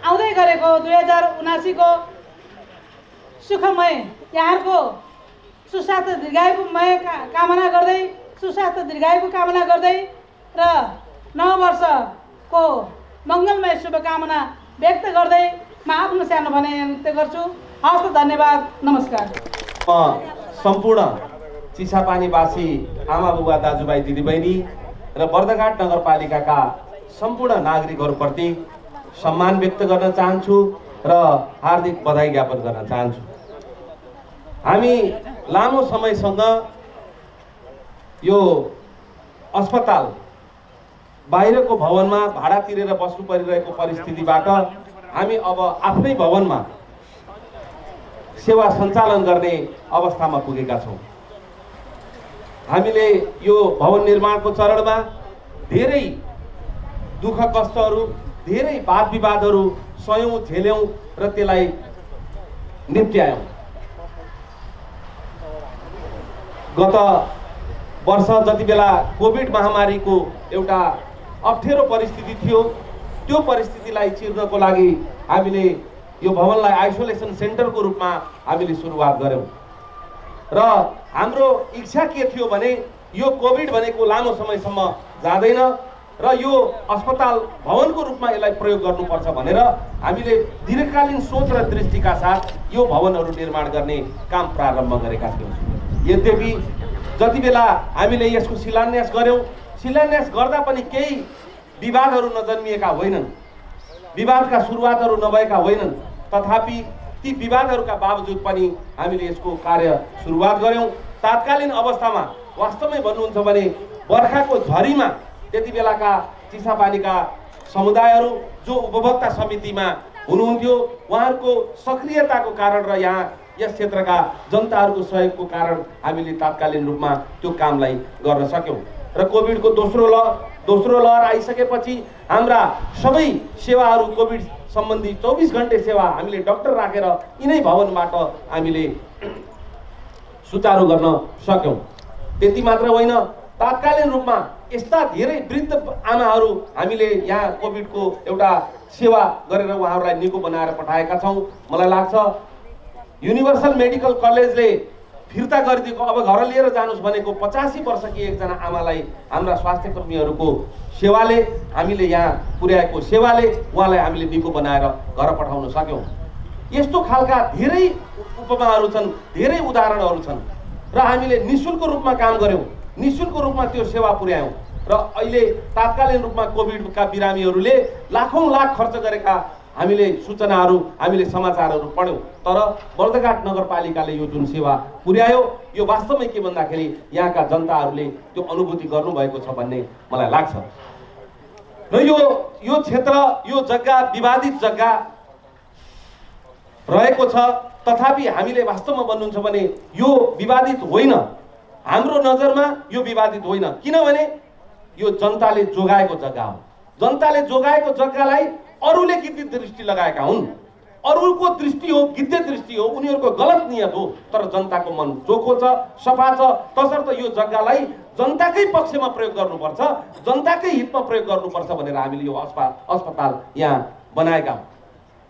S9: आउँदै गरेको 2079 को सुखमय यहाँको सुस्वास्थ्य दीर्घायुमय कामना गर्दै र नव वर्षको मङ्गलमय शुभकामना व्यक्त गर्दै म आफ्नो सानो भनाइ व्यक्त गर्छु। हवस्, धन्यवाद, नमस्कार।
S10: सम्पूर्ण चिसापानीवासी आमा बुबा दाजुभाइ दिदीबहिनी र बर्दिघाट नगरपालिकाका सम्पूर्ण नागरिकहरूप्रति सम्मान व्यक्त गर्न चाहन्छु र हार्दिक बधाई ज्ञापन गर्न चाहन्छु। हामी लामो समयसँग यो अस्पताल बाहिरको भवनमा भाडा तिरेर बस्नु परिरहेको परिस्थितिबाट हामी अब आफ्नै भवनमा सेवा सञ्चालन गर्ने अवस्थामा पुगेका छौँ। हामीले यो भवन निर्माणको चरणमा धेरै दुःख कष्टहरू, धेरै वाद विवादहरू सयौँ झेल्यौँ र त्यसलाई निप्ट्यायौँ। गत वर्ष जति बेला कोभिड महामारीको एउटा अप्ठ्यारो परिस्थिति थियो, त्यो परिस्थितिलाई चिर्नको लागि हामीले यो भवनलाई आइसोलेसन सेन्टरको रूपमा हामीले सुरुवात गऱ्यौँ र हाम्रो इच्छा के थियो भने यो कोभिड भनेको लामो समयसम्म जाँदैन र यो अस्पताल भवनको रूपमा यसलाई प्रयोग गर्नुपर्छ भनेर हामीले दीर्घकालीन सोच र दृष्टिका साथ यो भवनहरू निर्माण गर्ने काम प्रारम्भ गरेका थियौँ। यद्यपि जति बेला हामीले यसको शिलान्यास गऱ्यौँ, शिलान्यास गर्दा पनि केही विवादहरू नजन्मिएका होइनन्, विवादका सुरुवातहरू नभएका होइनन्। तथापि ती विवादहरूका बावजुद पनि हामीले यसको कार्य सुरुवात गऱ्यौँ। तात्कालीन अवस्थामा वास्तवमै भन्नुहुन्छ भने बर्खाको झरीमा त्यति बेलाका चिसापानीका समुदायहरू जो उपभोक्ता समितिमा हुनुहुन्थ्यो, उहाँहरूको सक्रियताको कारण र यहाँ यस क्षेत्रका जनताहरूको सहयोगको कारण हामीले तात्कालीन रूपमा त्यो कामलाई गर्न सक्यौँ र कोभिडको दोस्रो लहर आइसकेपछि हाम्रा सबै सेवाहरू कोभिड सम्बन्धी 24 घण्टे सेवा हामीले डाक्टर राखेर यिनै भवनबाट हामीले सुचारू गर्न सक्यौँ। त्यति मात्र होइन, तात्कालीन रूपमा यस्ता धेरै वृद्ध आमाहरू हामीले यहाँ कोभिडको एउटा सेवा गरेर उहाँहरूलाई निको बनाएर पठाएका छौँ। मलाई लाग्छ युनिभर्सल मेडिकल कलेजले फिर्ता गरिदिएको, अब घर लिएर जानुहोस् भनेको 85 वर्षकी एकजना आमालाई हाम्रा स्वास्थ्य कर्मीहरूको सेवाले, हामीले यहाँ पुर्याएको सेवाले उहाँलाई हामीले निको बनाएर घर पठाउन सक्यौँ। यस्तो खालका धेरै उपमाहरू छन्, धेरै उदाहरणहरू छन् र हामीले निःशुल्क रूपमा काम गऱ्यौँ, निःशुल्क रूपमा त्यो सेवा पुर्यायौँ र अहिले तात्कालीन रूपमा कोभिडका बिरामीहरूले लाखौँ लाख खर्च गरेका हामीले सूचनाहरू, हामीले समाचारहरू पढ्यौँ। तर बर्दघाट नगरपालिकाले यो जुन सेवा पुर्यायो यो वास्तवमै के भन्दाखेरि यहाँका जनताहरूले त्यो अनुभूति गर्नुभएको छ भन्ने मलाई लाग्छ। र यो क्षेत्र, यो जग्गा विवादित जग्गा रहेको छ, तथापि हामीले वास्तवमा भन्नुहुन्छ भने यो विवादित होइन। हाम्रो नजरमा यो विवादित होइन, किनभने यो जनताले जोगाएको जग्गा हो। जनताले जोगाएको जग्गालाई अरूले गिद्धे दृष्टि लगाएका हुन्, अरूको दृष्टि हो, गिद्धे दृष्टि हो, उनीहरूको गलत नियत हो। तर जनताको मन चोखो छ, सफा छ, तसर्थ यो जग्गालाई जनताकै पक्षमा प्रयोग गर्नुपर्छ, जनताकै हितमा प्रयोग गर्नुपर्छ भनेर हामीले यो अस्पताल यहाँ बनाएका हौँ।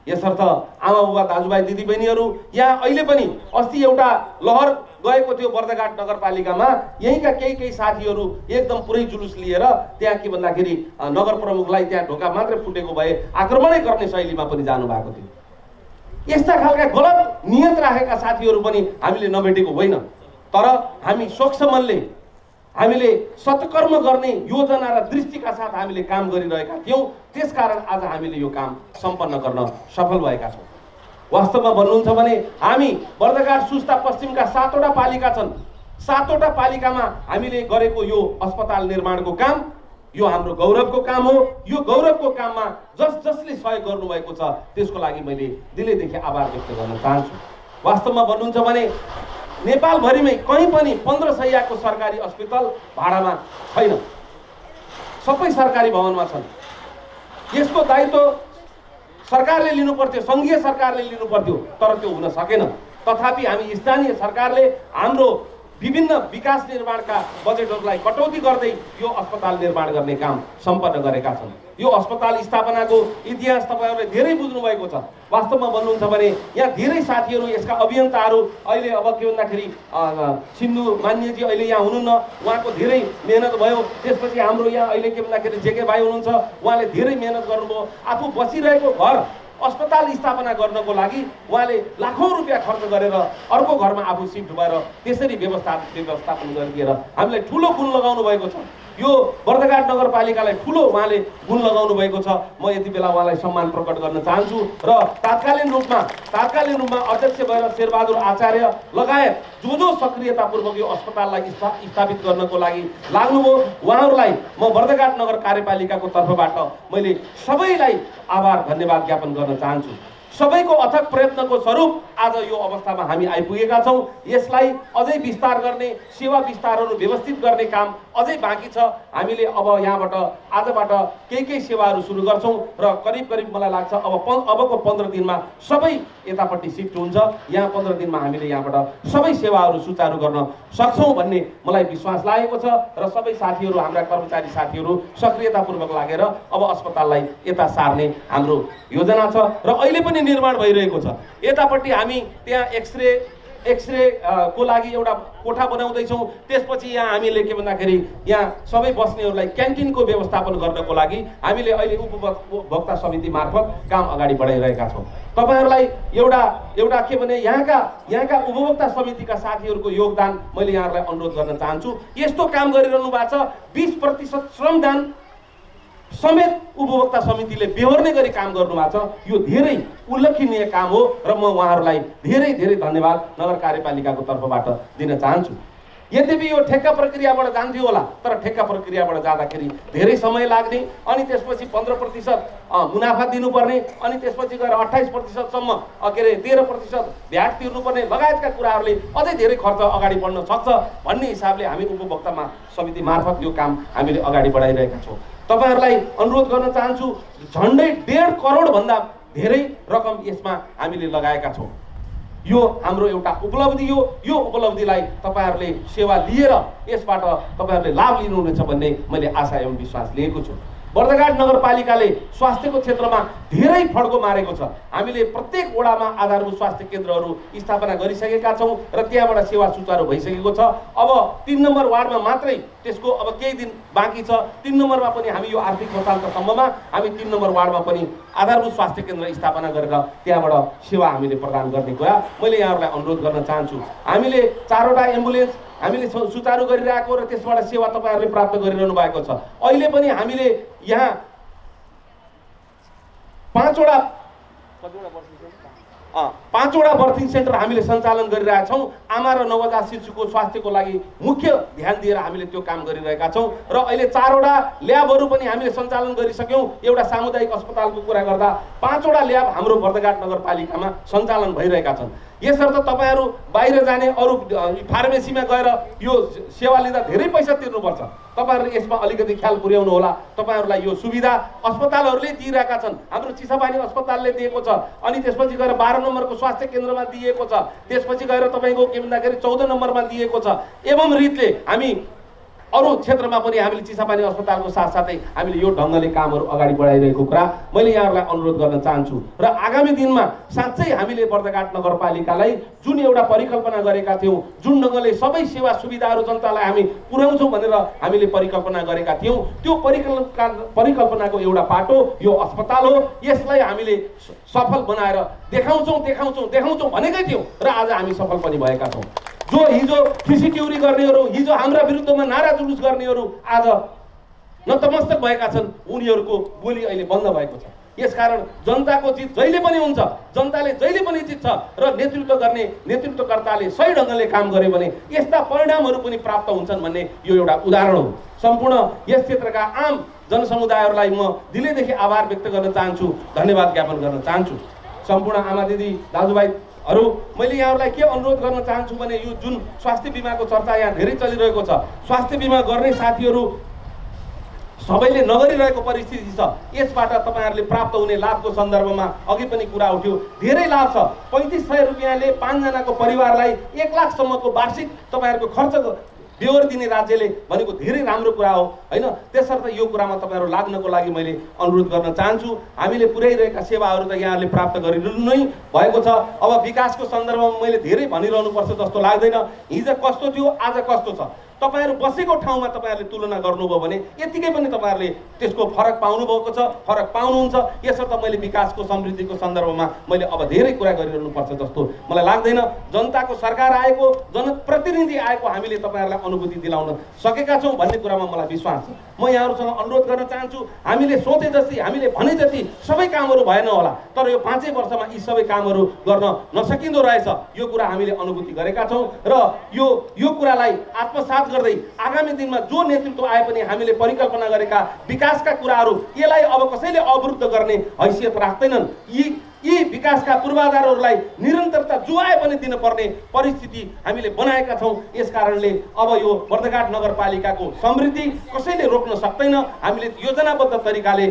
S10: यसर्थ आमा बुबा दाजुभाइ दिदीबहिनीहरू, यहाँ अहिले पनि अस्ति एउटा लहर गएको थियो बर्दघाट नगरपालिकामा, यहीँका केही साथीहरू एकदम पुरै जुलुस लिएर त्यहाँ के भन्दाखेरि नगर प्रमुखलाई त्यहाँ ढोका मात्रै फुटेको भए आक्रमणै गर्ने शैलीमा पनि जानुभएको थियो। यस्ता खालका गलत नियत राखेका साथीहरू पनि हामीले नभेटेको होइन, तर हामी स्वच्छ मनले, हामीले सत्कर्म गर्ने योजना र दृष्टिका साथ हामीले काम गरिरहेका थियौँ। त्यसकारण आज हामीले यो काम सम्पन्न गर्न सफल भएका छौँ। वास्तवमा भन्नुहुन्छ भने हामी बर्दघाट सुस्ता पश्चिमका 7वटा पालिका छन्, 7वटा पालिकामा हामीले गरेको यो अस्पताल निर्माणको काम यो हाम्रो गौरवको काम हो। यो गौरवको काममा जसले सहयोग गर्नुभएको छ त्यसको लागि मैले दिलैदेखि आभार व्यक्त गर्न चाहन्छु। वास्तवमा भन्नुहुन्छ भने नेपालभरिमै कहीँ पनि 15 शैय्याको सरकारी अस्पताल भाडामा छैन, सबै सरकारी भवनमा छन्। यसको दायित्व सरकारले लिनु पर्थ्यो, सङ्घीय सरकारले लिनु पर्थ्यो, तर त्यो हुन सकेन। तथापि हामी स्थानीय सरकारले हाम्रो विभिन्न विकास निर्माणका बजेटहरूलाई कटौती गर्दै यो अस्पताल निर्माण गर्ने काम सम्पन्न गरेका छन्। यो अस्पताल स्थापनाको इतिहास तपाईहरूले धेरै बुझ्नु भएको छ। वास्तवमा भन्नुहुन्छ भने यहाँ धेरै साथीहरू, यसका अभियन्ताहरू अहिले अब के भन्दाखेरि सिन्धु मान्यजी अहिले यहाँ हुनुहुन्न, उहाँको धेरै मेहनत भयो। त्यसपछि हाम्रो यहाँ अहिले के भन्दाखेरि जेके भाइ हुनुहुन्छ, उहाँले धेरै मेहनत गर्नुभयो। आफू बसिरहेको घर अस्पताल स्थापना गर्नको लागि उहाँले लाखौँ रुपियाँ खर्च गरेर अर्को घरमा आफू सिफ्ट भएर त्यसरी व्यवस्थापन गरिदिएर हामीलाई ठुलो गुण लगाउनु भएको छ। यो बर्दघाट नगरपालिकालाई ठुलो उहाँले गुण लगाउनु भएको छ। म यति बेला उहाँलाई सम्मान प्रकट गर्न चाहन्छु र तात्कालीन रूपमा अध्यक्ष भएर शेरबहादुर आचार्य लगायत जो सक्रियतापूर्वक यो अस्पताललाई स्थापित गर्नको लागि लाग्नुभयो उहाँहरूलाई म बर्दघाट नगर कार्यपालिकाको तर्फबाट मैले सबैलाई आभार धन्यवाद ज्ञापन गर्न चाहन्छु। सबैको अथक प्रयत्नको स्वरूप आज यो अवस्थामा हामी आइपुगेका छौँ। यसलाई अझै विस्तार गर्ने, सेवा विस्तारहरू व्यवस्थित गर्ने काम अझै बाँकी छ। हामीले अब यहाँबाट आजबाट केही सेवाहरू सुरु गर्छौँ र करिब मलाई लाग्छ अबको 15 दिनमा सबै यतापट्टि सिफ्ट हुन्छ। यहाँ 15 दिनमा हामीले यहाँबाट सबै सेवाहरू सुचारू गर्न सक्छौँ भन्ने मलाई विश्वास लागेको छ र सबै साथीहरू, हाम्रा कर्मचारी साथीहरू सक्रियतापूर्वक लागेर अब अस्पताललाई यता सार्ने हाम्रो योजना छ र अहिले पनि निर्माण भइरहेको छ। यतापट्टि हामी त्यहाँ एक्सरे को लागि एउटा कोठा बनाउँदैछौँ। त्यसपछि यहाँ हामीले के भन्दाखेरि यहाँ सबै बस्नेहरूलाई क्यान्टिनको व्यवस्थापन गर्नको लागि हामीले अहिले उपभोक्ता समिति मार्फत काम अगाडि बढाइरहेका छौँ। तपाईँहरूलाई एउटा के भने यहाँका उपभोक्ता समितिका साथीहरूको योगदान मैले यहाँहरूलाई अनुरोध गर्न चाहन्छु। यस्तो काम गरिरहनु भएको छ, 20% श्रमदान समेत उपभोक्ता समितिले बेहोर्ने गरी काम गर्नुभएको छ। यो धेरै उल्लेखनीय काम हो र म उहाँहरूलाई धेरै धन्यवाद नगर कार्यपालिकाको तर्फबाट दिन चाहन्छु। यद्यपि यो ठेक्का प्रक्रियाबाट जान्थ्यो होला, तर ठेक्का प्रक्रियाबाट जाँदाखेरि धेरै समय लाग्ने, अनि त्यसपछि 15% मुनाफा दिनुपर्ने, अनि त्यसपछि गएर 28%सम्म 13% भ्याट तिर्नुपर्ने लगायतका कुराहरूले अझै धेरै खर्च अगाडि बढ्न सक्छ भन्ने हिसाबले हामी उपभोक्ता समिति मार्फत यो काम हामीले अगाडि बढाइरहेका छौँ। तपाईँहरूलाई अनुरोध गर्न चाहन्छु, झन्डै 1.5 करोडभन्दा धेरै रकम यसमा हामीले लगाएका छौँ। यो हाम्रो एउटा उपलब्धि हो। यो उपलब्धिलाई तपाईँहरूले सेवा लिएर यसबाट तपाईँहरूले लाभ लिनुहुनेछ भन्ने मैले आशा एवं विश्वास लिएको छु। बर्दघाट नगरपालिकाले स्वास्थ्यको क्षेत्रमा धेरै फड्को मारेको छ। हामीले प्रत्येक वडामा आधारभूत स्वास्थ्य केन्द्रहरू स्थापना गरिसकेका छौँ र त्यहाँबाट सेवा सुचारू भइसकेको छ। अब 3 नम्बर वार्डमा मात्रै त्यसको अब केही दिन बाँकी छ। 3 नम्बरमा पनि हामी यो आर्थिक वर्षान्त सम्ममा हामी 3 नम्बर वार्डमा पनि आधारभूत स्वास्थ्य केन्द्र स्थापना गरेर त्यहाँबाट सेवा हामीले प्रदान गर्ने कुरा मैले यहाँहरूलाई अनुरोध गर्न चाहन्छु। हामीले 4वटा एम्बुलेन्स हामीले सुचारू गरिरहेको र त्यसबाट सेवा तपाईँहरूले प्राप्त गरिरहनु भएको छ। अहिले पनि हामीले यहाँ 5वटा बर्थिङ सेन्टर हामीले सञ्चालन गरिरहेका छौँ। आमा र नवजात शिशुको स्वास्थ्यको लागि मुख्य ध्यान दिएर हामीले त्यो काम गरिरहेका छौँ र अहिले 4वटा ल्याबहरू पनि हामीले सञ्चालन गरिसक्यौँ। एउटा सामुदायिक अस्पतालको कुरा गर्दा 5वटा ल्याब हाम्रो बर्दघाट नगरपालिकामा सञ्चालन भइरहेका छन्। यसर्थ तपाईँहरू बाहिर जाने अरू फार्मेसीमा गएर यो सेवा लिँदा धेरै पैसा तिर्नुपर्छ। तपाईँहरूले यसमा अलिकति ख्याल पुर्याउनु होला। तपाईँहरूलाई यो सुविधा अस्पतालहरूले दिइरहेका छन्। हाम्रो चिसापानी अस्पतालले दिएको छ, अनि त्यसपछि गएर 12 नम्बरको स्वास्थ्य केन्द्रमा दिएको छ, त्यसपछि गएर तपाईँको के भन्दाखेरि 14 नम्बरमा दिएको छ। एवं रीतले हामी अरू क्षेत्रमा पनि हामीले चिसापानी अस्पतालको साथसाथै हामीले यो ढङ्गले कामहरू अगाडि बढाइरहेको कुरा मैले यहाँहरूलाई अनुरोध गर्न चाहन्छु। र आगामी दिनमा साँच्चै हामीले बर्दघाट नगरपालिकालाई जुन एउटा परिकल्पना गरेका थियौँ, जुन ढङ्गले सबै सेवा सुविधाहरू जनतालाई हामी पुर्याउँछौँ भनेर हामीले परिकल्पना गरेका थियौँ, त्यो परिकल्पनाको एउटा पाटो यो अस्पताल हो। यसलाई हामीले सफल बनाएर देखाउँछौँ भनेकै थियौँ र आज हामी सफल पनि भएका छौँ। जो हिजो खिसीट्युरी गर्नेहरू, हिजो हाम्रा विरुद्धमा नारा जुलुस गर्नेहरू आज नतमस्तक भएका छन्। उनीहरूको बोली अहिले बन्द भएको छ। यसकारण जनताको जित जहिले पनि हुन्छ, जनताले जहिले पनि जित्छ र नेतृत्वकर्ताले सही ढङ्गले काम गर्यो भने यस्ता परिणामहरू पनि प्राप्त हुन्छन् भन्ने यो एउटा उदाहरण हो। सम्पूर्ण यस क्षेत्रका आम जनसमुदायहरूलाई म दिलैदेखि आभार व्यक्त गर्न चाहन्छु, धन्यवाद ज्ञापन गर्न चाहन्छु। सम्पूर्ण आमा दिदी दाजुभाइहरू, मैले यहाँहरूलाई के अनुरोध गर्न चाहन्छु भने यो जुन स्वास्थ्य बिमाको चर्चा यहाँ धेरै चलिरहेको छ, स्वास्थ्य बिमा गर्ने साथीहरू सबैले नगरिरहेको परिस्थिति छ। यसबाट तपाईँहरूले प्राप्त हुने लाभको सन्दर्भमा अघि पनि कुरा उठ्यो, धेरै लाभ छ। 3500 रुपियाँले 5 जनाको परिवारलाई 1 लाखसम्मको वार्षिक तपाईँहरूको खर्च बेहोर दिने राज्यले भनेको धेरै राम्रो कुरा हो हैन। त्यसर्थ यो कुरामा तपाईँहरू लाग्नको लागि मैले अनुरोध गर्न चाहन्छु। हामीले पुर्याइरहेका सेवाहरू त यहाँहरूले प्राप्त गरिरहनु नै भएको छ। अब विकासको सन्दर्भमा मैले धेरै भनिरहनु पर्छ जस्तो लाग्दैन। हिजो कस्तो थियो, आज कस्तो छ, तपाईँहरू बसेको ठाउँमा तपाईँहरूले तुलना गर्नुभयो भने यतिकै पनि तपाईँहरूले त्यसको फरक पाउनुभएको छ, फरक पाउनुहुन्छ। यसर्थ मैले विकासको समृद्धिको सन्दर्भमा मैले अब धेरै कुरा गरिरहनुपर्छ जस्तो मलाई लाग्दैन। जनताको सरकार आएको, जनप्रतिनिधि आएको हामीले तपाईँहरूलाई अनुभूति दिलाउन सकेका छौँ भन्ने कुरामा मलाई विश्वास छ। म यहाँहरूसँग अनुरोध गर्न चाहन्छु, हामीले सोचे जति, हामीले भने जति सबै कामहरू भएन होला, तर यो 5 वर्षमा यी सबै कामहरू गर्न नसकिँदो रहेछ, यो कुरा हामीले अनुभूति गरेका छौँ। र यो कुरालाई आत्मसात गर्दै आगामी दिनमा जो नेतृत्व आए पनि हामीले परिकल्पना गरेका विकासका कुराहरू यसलाई अब कसैले अवरुद्ध गर्ने हैसियत राख्दैनन्। यी विकासका पूर्वाधारहरूलाई निरन्तरता जो आए पनि दिनुपर्ने परिस्थिति हामीले बनाएका छौँ। यस कारणले अब यो बर्दघाट नगरपालिकाको समृद्धि कसैले रोक्न सक्दैन। हामीले योजनाबद्ध तरिकाले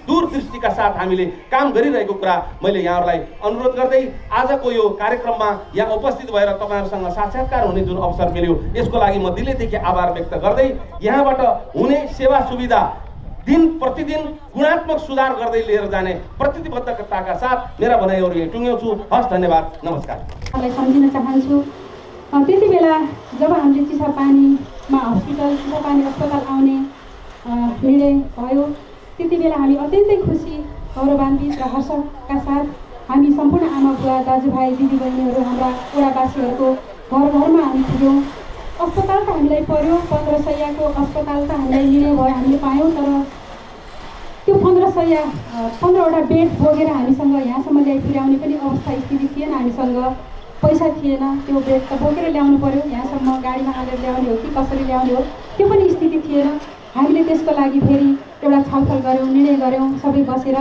S10: दूरदृष्टिका साथ हामीले काम गरिरहेको कुरा मैले यहाँहरूलाई अनुरोध गर्दै आजको यो कार्यक्रममा यहाँ उपस्थित भएर तपाईँहरूसँग साक्षात्कार हुने जुन अवसर मिल्यो यसको लागि म दिलैदेखि आभार व्यक्त गर्दै यहाँबाट हुने सेवा सुविधा दिन प्रतिदिन गुणात्मक सुधार गर्दै लिएर जाने प्रतिबद्धताका साथ मेरा भनाइहरू यही टुङ्ग्याउँछु। हस्, धन्यवाद, नमस्कार।
S11: मलाई सम्झिन चाहन्छु, त्यति बेला जब हामीले चिसापानीमा हस्पिटल, चिसापानी अस्पताल आउने निर्णय भयो, त्यति बेला हामी अत्यन्तै खुसी, गौरवान्वित र हर्षका साथ हामी सम्पूर्ण आमा बुवा दाजुभाइ दिदीबहिनीहरू हाम्रा वडावासीहरूको घर घरमा हामी पुग्यौँ। अस्पताल त हामीलाई पर्यो, 15 शय्याको अस्पताल त हामीलाई निर्णय भयो, हामीले पायौँ। तर त्यो 15वटा बेड बोकेर हामीसँग यहाँसम्म ल्याइ पुर्याउने पनि अवस्था स्थिति थिएन। हामीसँग पैसा थिएन, त्यो बेड त बोकेर ल्याउनु पर्यो, यहाँसम्म गाडीमा हालेर ल्याउने हो कि कसरी ल्याउने हो त्यो पनि स्थिति थिएन। हामीले त्यसको लागि फेरि एउटा छलफल गऱ्यौँ, निर्णय गऱ्यौँ सबै बसेर,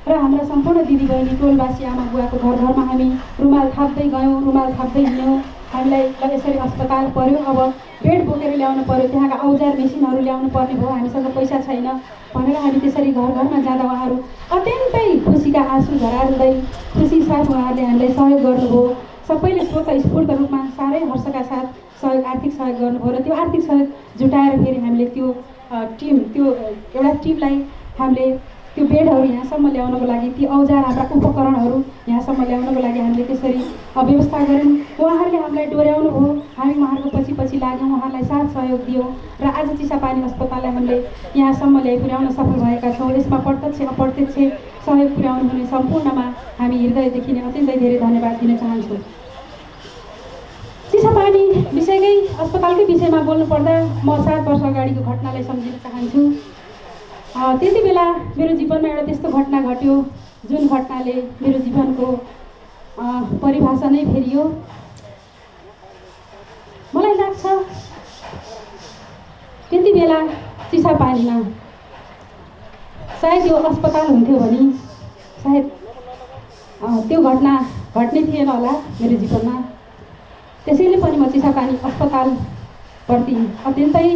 S11: र हाम्रा सम्पूर्ण दिदीबहिनी टोलवासी आमा बुवाको घर घरमा हामी रुमाल थाप्दै गयौँ, रुमाल थाप्दै हिँड्यौँ। हामीलाई यसरी अस्पताल पर्यो, अब बेड बोकेर ल्याउनु पर्यो, त्यहाँका औजार मेसिनहरू ल्याउनु पर्ने भयो, हामीसँग पैसा छैन भनेर हामी त्यसरी घर घरमा जाँदा उहाँहरू अत्यन्तै खुसीका आँसु झरार्दै खुसी साथ उहाँहरूले हामीलाई सहयोग गर्नुभयो। सबैले स्वतस्फूर्त रूपमा साह्रै हर्षका साथ सहयोग, आर्थिक सहयोग गर्नुभयो र त्यो आर्थिक सहयोग जुटाएर फेरि हामीले त्यो एउटा टिमलाई हामीले त्यो बेडहरू यहाँसम्म ल्याउनको लागि ती औजार हाम्रा उपकरणहरू यहाँसम्म ल्याउनको लागि हामीले त्यसरी व्यवस्था गऱ्यौँ। उहाँहरूले हामीलाई डोर्याउनु भयो, हामी उहाँहरूको पछि पछि लाग्यौँ, उहाँहरूलाई साथ सहयोग दियौँ र आज चिसापानी अस्पताललाई हामीले यहाँसम्म ल्याइ पुर्याउन सफल भएका छौँ। यसमा प्रत्यक्ष अप्रत्यक्ष सहयोग पुर्याउनु हुने सम्पूर्णमा हामी हृदयदेखि नै अत्यन्तै धेरै धन्यवाद दिन चाहन्छौँ। चिसापानी विषयकै अस्पतालकै विषयमा बोल्नुपर्दा म 7 वर्ष अगाडिको घटनालाई सम्झिन चाहन्छु। त्यति बेला मेरो जीवनमा एउटा त्यस्तो घटना घट्यो जुन घटनाले मेरो जीवनको परिभाषा नै फेरियो। मलाई लाग्छ त्यति बेला चिसापानीमा सायद यो अस्पताल हुन्थ्यो भने सायद त्यो घटना घट्ने थिएन होला मेरो जीवनमा। त्यसैले पनि म चिसापानी अस्पतालप्रति अत्यन्तै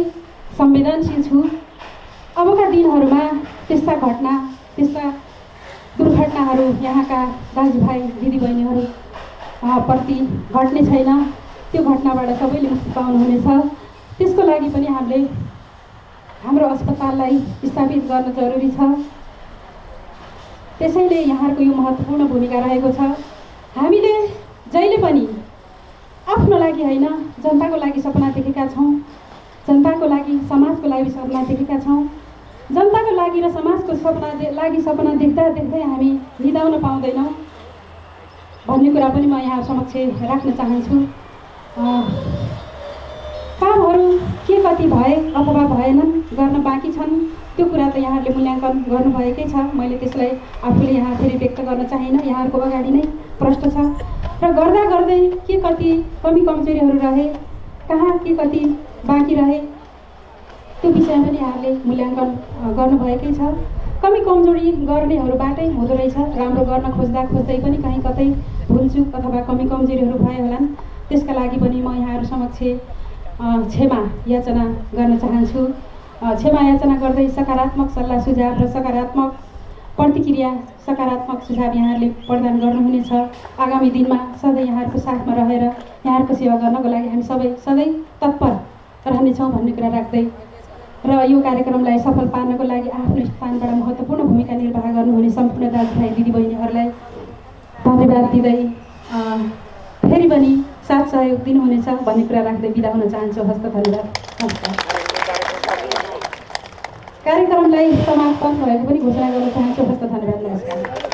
S11: संवेदनशील छु। अबका दिनहरूमा त्यस्ता घटना त्यस्ता दुर्घटनाहरू यहाँका दाजुभाइ दिदीबहिनीहरू प्रति घट्ने छैन। त्यो घटनाबाट सबैले मुक्ति पाउनुहुनेछ। त्यसको लागि पनि हामीले हाम्रो अस्पताललाई स्थापित गर्न जरुरी छ। त्यसैले यहाँहरूको यो महत्त्वपूर्ण भूमिका रहेको छ। हामीले जहिले पनि आफ्नो लागि होइन जनताको लागि सपना देखेका छौँ, जनताको लागि समाजको लागि सपना देखेका छौँ। जनताको लागि र समाजको लागि सपना देख्दा देख्दै हामी निदाउन पाउँदैनौँ भन्ने कुरा पनि म यहाँ समक्ष राख्न चाहन्छु। कामहरू के कति भए अथवा भएनन् गर्न बाँकी छन् त्यो कुरा त यहाँहरूले मूल्याङ्कन गर्नुभएकै छ। मैले त्यसलाई आफूले यहाँ फेरि व्यक्त गर्न चाहिनँ, यहाँहरूको अगाडि नै प्रश्न छ। र गर्दा गर्दै के कति कमी कमजोरीहरू रहे, कहाँ के कति बाँकी रहे त्यो विषयमा पनि यहाँले मूल्याङ्कन गर्नुभएकै छ। कमी कमजोरी गर्नेहरूबाटै हुँदो रहेछ, राम्रो गर्न खोज्दै पनि कहीँ कतै भुलचुक अथवा कमी कमजोरीहरू भए होलान्। त्यसका लागि पनि म यहाँहरू समक्ष क्षमा याचना गर्न चाहन्छु। क्षमा याचना गर्दै सकारात्मक सल्लाह सुझाव र सकारात्मक प्रतिक्रिया सकारात्मक सुझाव यहाँहरूले प्रदान गर्नुहुनेछ। आगामी दिनमा सधैँ यहाँहरूको साथमा रहेर यहाँहरूको सेवा गर्नको लागि हामी सबै सधैँ तत्पर रहनेछौँ भन्ने कुरा राख्दै र यो कार्यक्रमलाई सफल पार्नको लागि आफ्नो स्थानबाट महत्त्वपूर्ण भूमिका निर्वाह गर्नुहुने सम्पूर्ण दाजुभाइ दिदीबहिनीहरूलाई धन्यवाद दिँदै फेरि पनि साथ सहयोग दिनुहुनेछ भन्ने कुरा राख्दै बिदा हुन चाहन्छु। हस्त धन्यवाद, नमस्कार। कार्यक्रमलाई समापन भएको पनि घोषणा गर्न चाहन्छु। हस्त धन्यवाद, नमस्कार।